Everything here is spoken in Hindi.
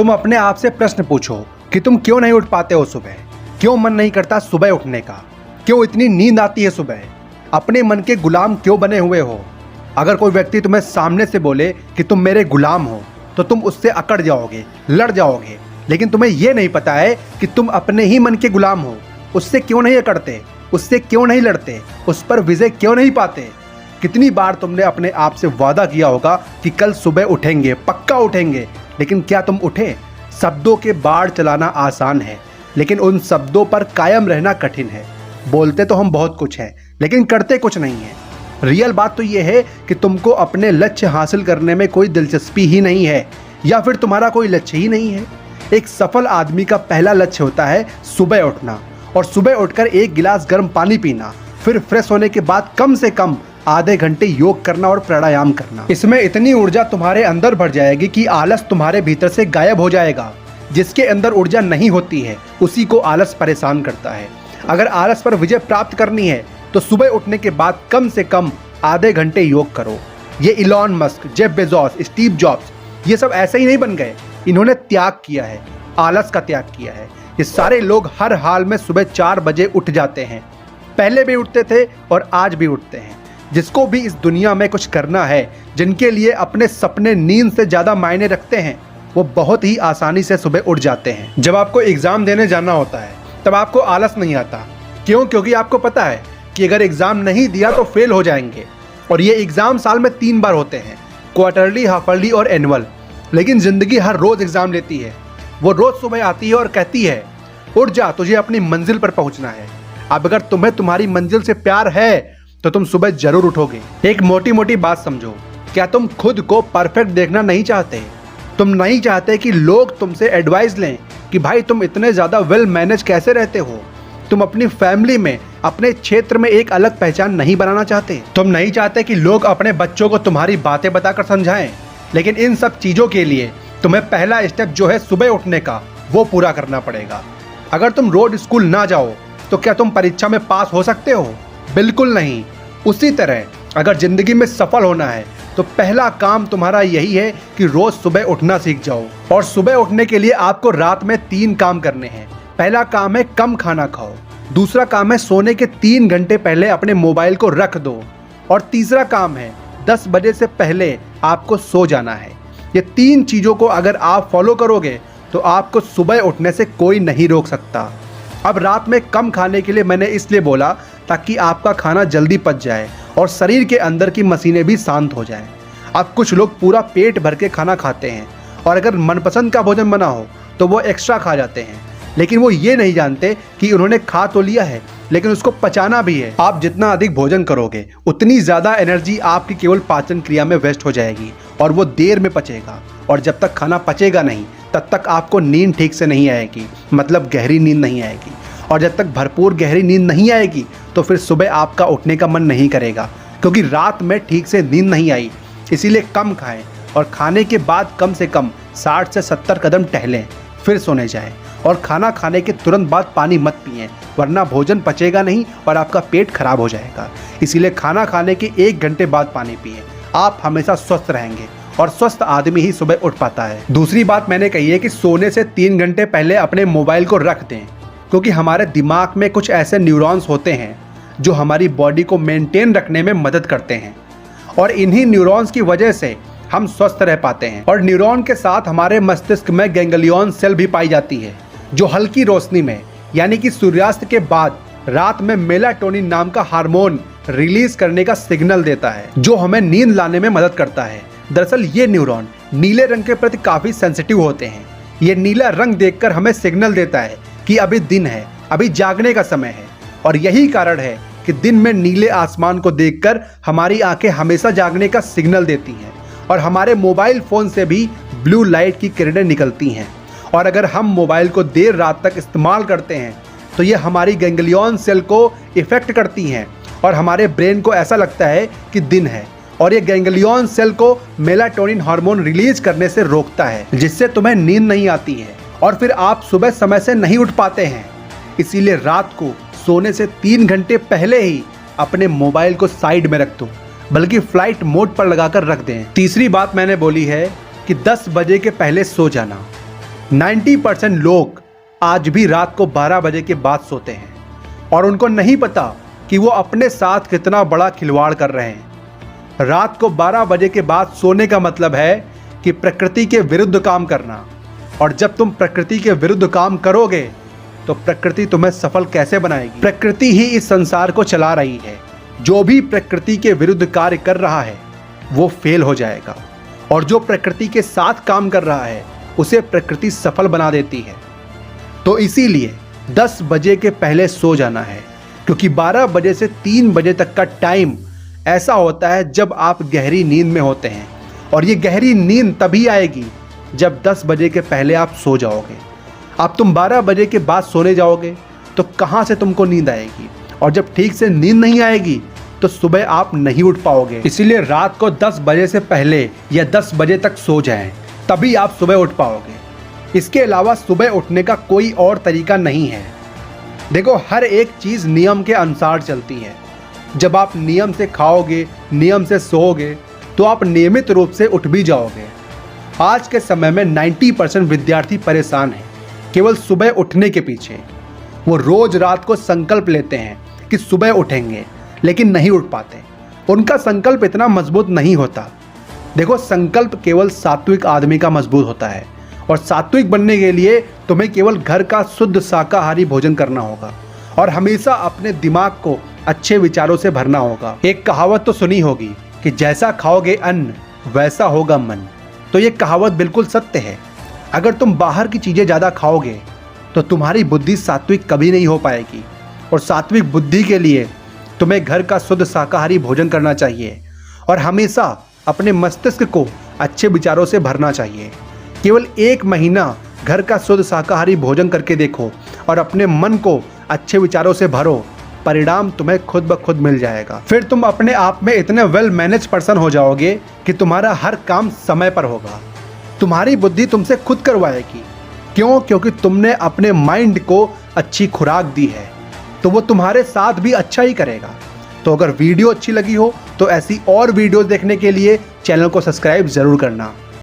तुम अपने आप से प्रश्न पूछो कि तुम क्यों नहीं उठ पाते हो सुबह, क्यों मन नहीं करता सुबह उठने का, क्यों इतनी नींद आती है सुबह, अपने मन के गुलाम क्यों बने हुए हो। अगर कोई व्यक्ति तुम्हें सामने से बोले कि तुम मेरे गुलाम हो तो तुम उससे अकड़ जाओगे, लड़ जाओगे, लेकिन तुम्हें यह नहीं पता है कि तुम अपने ही मन के गुलाम हो। उससे क्यों नहीं अकड़ते, उससे क्यों नहीं लड़ते, उस पर विजय क्यों नहीं पाते। कितनी बार तुमने अपने आप से वादा किया होगा कि कल सुबह उठेंगे, पक्का उठेंगे, लेकिन क्या तुम उठे। शब्दों के बाढ़ चलाना आसान है, लेकिन उन शब्दों पर कायम रहना कठिन है। बोलते तो हम बहुत कुछ हैं, लेकिन करते कुछ नहीं है। रियल बात तो यह है कि तुमको अपने लक्ष्य हासिल करने में कोई दिलचस्पी ही नहीं है, या फिर तुम्हारा कोई लक्ष्य ही नहीं है। एक सफल आदमी का पहला लक्ष्य होता है सुबह उठना, और सुबह उठकर एक गिलास गर्म पानी पीना, फिर फ्रेश होने के बाद कम से कम आधे घंटे योग करना और प्राणायाम करना। इसमें इतनी ऊर्जा तुम्हारे अंदर भर जाएगी कि आलस तुम्हारे भीतर से गायब हो जाएगा। जिसके अंदर ऊर्जा नहीं होती है उसी को आलस परेशान करता है। अगर आलस पर विजय प्राप्त करनी है तो सुबह उठने के बाद कम से कम आधे घंटे योग करो। ये Elon Musk, Jeff Bezos, Steve jobs, ये सब ऐसे ही नहीं बन गए। इन्होंने त्याग किया है, आलस का त्याग किया है। ये सारे लोग हर हाल में सुबह 4 बजे उठ जाते हैं। पहले भी उठते थे और आज भी उठते हैं। जिसको भी इस दुनिया में कुछ करना है, जिनके लिए अपने सपने नींद से ज़्यादा मायने रखते हैं, वो बहुत ही आसानी से सुबह उठ जाते हैं। जब आपको एग्ज़ाम देने जाना होता है तब आपको आलस नहीं आता। क्यों? क्योंकि आपको पता है कि अगर एग्ज़ाम नहीं दिया तो फेल हो जाएंगे। और ये एग्ज़ाम साल में 3 बार होते हैं, क्वार्टरली, हाफ ईयरली और एनुअल। लेकिन ज़िंदगी हर रोज़ एग्ज़ाम लेती है। वो रोज़ सुबह आती है और कहती है उठ जा, तुझे अपनी मंजिल पर पहुँचना है। अब अगर तुम्हें तुम्हारी मंजिल से प्यार है तो तुम सुबह जरूर उठोगे। एक मोटी मोटी बात समझो, क्या तुम खुद को परफेक्ट देखना नहीं चाहते? तुम नहीं चाहते कि लोग तुमसे एडवाइस लें कि भाई तुम इतने ज़्यादा वेल मैनेज कैसे रहते हो? तुम अपनी फैमिली में, अपने क्षेत्र में एक अलग पहचान नहीं बनाना चाहते? तुम नहीं चाहते कि लोग अपने बच्चों को तुम्हारी बातें बताकर समझाएं? लेकिन इन सब चीज़ों के लिए तुम्हें पहला स्टेप जो है सुबह उठने का, वो पूरा करना पड़ेगा। अगर तुम रोज स्कूल ना जाओ तो क्या तुम परीक्षा में पास हो सकते हो? बिल्कुल नहीं। उसी तरह अगर जिंदगी में सफल होना है तो पहला काम तुम्हारा यही है कि रोज सुबह उठना सीख जाओ। और सुबह उठने के लिए आपको रात में 3 काम करने हैं। पहला काम है कम खाना खाओ, दूसरा काम है सोने के 3 घंटे पहले अपने मोबाइल को रख दो, और तीसरा काम है 10 बजे से पहले आपको सो जाना है। ये 3 चीज़ों को अगर आप फॉलो करोगे तो आपको सुबह उठने से कोई नहीं रोक सकता। अब रात में कम खाने के लिए मैंने इसलिए बोला ताकि आपका खाना जल्दी पच जाए और शरीर के अंदर की मशीनें भी शांत हो जाएं। अब कुछ लोग पूरा पेट भर के खाना खाते हैं और अगर मनपसंद का भोजन बना हो तो वो एक्स्ट्रा खा जाते हैं, लेकिन वो ये नहीं जानते कि उन्होंने खा तो लिया है लेकिन उसको पचाना भी है। आप जितना अधिक भोजन करोगे उतनी ज़्यादा एनर्जी आपकी केवल पाचन क्रिया में वेस्ट हो जाएगी और वो देर में पचेगा, और जब तक खाना पचेगा नहीं तब तक आपको नींद ठीक से नहीं आएगी, मतलब गहरी नींद नहीं आएगी। और जब तक भरपूर गहरी नींद नहीं आएगी तो फिर सुबह आपका उठने का मन नहीं करेगा, क्योंकि रात में ठीक से नींद नहीं आई। इसीलिए कम खाएं और खाने के बाद कम से कम 60 से 70 कदम टहलें, फिर सोने जाएं। और खाना खाने के तुरंत बाद पानी मत पिएं, वरना भोजन पचेगा नहीं और आपका पेट खराब हो जाएगा। इसीलिए खाना खाने के 1 घंटे बाद पानी पिएं। आप हमेशा स्वस्थ रहेंगे और स्वस्थ आदमी ही सुबह उठ पाता है। दूसरी बात मैंने कही है कि सोने से 3 घंटे पहले अपने मोबाइल को रख दें, क्योंकि हमारे दिमाग में कुछ ऐसे न्यूरॉन्स होते हैं जो हमारी बॉडी को मेंटेन रखने में मदद करते हैं, और इन्हीं न्यूरॉन्स की वजह से हम स्वस्थ रह पाते हैं। और न्यूरॉन के साथ हमारे मस्तिष्क में गैंग्लियन सेल भी पाई जाती है, जो हल्की रोशनी में यानी कि सूर्यास्त के बाद रात में मेलाटोनिन नाम का हार्मोन रिलीज करने का सिग्नल देता है, जो हमें नींद लाने में मदद करता है। दरअसल ये न्यूरॉन नीले रंग के प्रति काफी सेंसिटिव होते हैं। ये नीला रंग देखकर हमें सिग्नल देता है कि अभी दिन है, अभी जागने का समय है। और यही कारण है कि दिन में नीले आसमान को देखकर हमारी आंखें हमेशा जागने का सिग्नल देती हैं, और हमारे मोबाइल फ़ोन से भी ब्लू लाइट की किरणें निकलती हैं। और अगर हम मोबाइल को देर रात तक इस्तेमाल करते हैं तो ये हमारी गैंग्लियन सेल को इफ़ेक्ट करती हैं, और हमारे ब्रेन को ऐसा लगता है कि दिन है, और ये गैंग्लियन सेल को मेलाटोनिन हार्मोन रिलीज करने से रोकता है, जिससे तुम्हें नींद नहीं आती है और फिर आप सुबह समय से नहीं उठ पाते हैं। इसीलिए रात को सोने से 3 घंटे पहले ही अपने मोबाइल को साइड में रख दो, बल्कि फ्लाइट मोड पर लगाकर रख दें। तीसरी बात मैंने बोली है कि 10 बजे के पहले सो जाना। 90% लोग आज भी रात को 12 बजे के बाद सोते हैं और उनको नहीं पता कि वो अपने साथ कितना बड़ा खिलवाड़ कर रहे हैं। रात को 12 बजे के बाद सोने का मतलब है कि प्रकृति के विरुद्ध काम करना, और जब तुम प्रकृति के विरुद्ध काम करोगे तो प्रकृति तुम्हें सफल कैसे बनाएगी? प्रकृति ही इस संसार को चला रही है। जो भी प्रकृति के विरुद्ध कार्य कर रहा है वो फेल हो जाएगा, और जो प्रकृति के साथ काम कर रहा है उसे प्रकृति सफल बना देती है। तो इसीलिए 10 बजे के पहले सो जाना है, क्योंकि 12 बजे से 3 बजे तक का टाइम ऐसा होता है जब आप गहरी नींद में होते हैं, और ये गहरी नींद तभी आएगी जब 10 बजे के पहले आप सो जाओगे। अब तुम 12 बजे के बाद सोने जाओगे तो कहाँ से तुमको नींद आएगी, और जब ठीक से नींद नहीं आएगी तो सुबह आप नहीं उठ पाओगे। इसीलिए रात को 10 बजे से पहले या 10 बजे तक सो जाएं, तभी आप सुबह उठ पाओगे। इसके अलावा सुबह उठने का कोई और तरीका नहीं है। देखो, हर एक चीज़ नियम के अनुसार चलती है। जब आप नियम से खाओगे, नियम से सोओगे, तो आप नियमित रूप से उठ भी जाओगे। आज के समय में 90% विद्यार्थी परेशान हैं केवल सुबह उठने के पीछे। वो रोज रात को संकल्प लेते हैं कि सुबह उठेंगे, लेकिन नहीं उठ पाते। उनका संकल्प इतना मजबूत नहीं होता। देखो, संकल्प केवल सात्विक आदमी का मजबूत होता है, और सात्विक बनने के लिए तुम्हें केवल घर का शुद्ध शाकाहारी भोजन करना होगा और हमेशा अपने दिमाग को अच्छे विचारों से भरना होगा। एक कहावत तो सुनी होगी कि जैसा खाओगे अन्न वैसा होगा मन। तो ये कहावत बिल्कुल सत्य है। अगर तुम बाहर की चीज़ें ज़्यादा खाओगे तो तुम्हारी बुद्धि सात्विक कभी नहीं हो पाएगी, और सात्विक बुद्धि के लिए तुम्हें घर का शुद्ध शाकाहारी भोजन करना चाहिए और हमेशा अपने मस्तिष्क को अच्छे विचारों से भरना चाहिए। केवल 1 महीना घर का शुद्ध शाकाहारी भोजन करके देखो और अपने मन को अच्छे विचारों से भरो, परिणाम तुम्हें खुद ब खुद मिल जाएगा। फिर तुम अपने आप में इतने वेल मैनेज पर्सन हो जाओगे कि तुम्हारा हर काम समय पर होगा। तुम्हारी बुद्धि तुमसे खुद करवाएगी। क्यों? क्योंकि तुमने अपने माइंड को अच्छी खुराक दी है, तो वो तुम्हारे साथ भी अच्छा ही करेगा। तो अगर वीडियो अच्छी लगी हो तो ऐसी और वीडियोस देखने के लिए चैनल को सब्सक्राइब ज़रूर करना।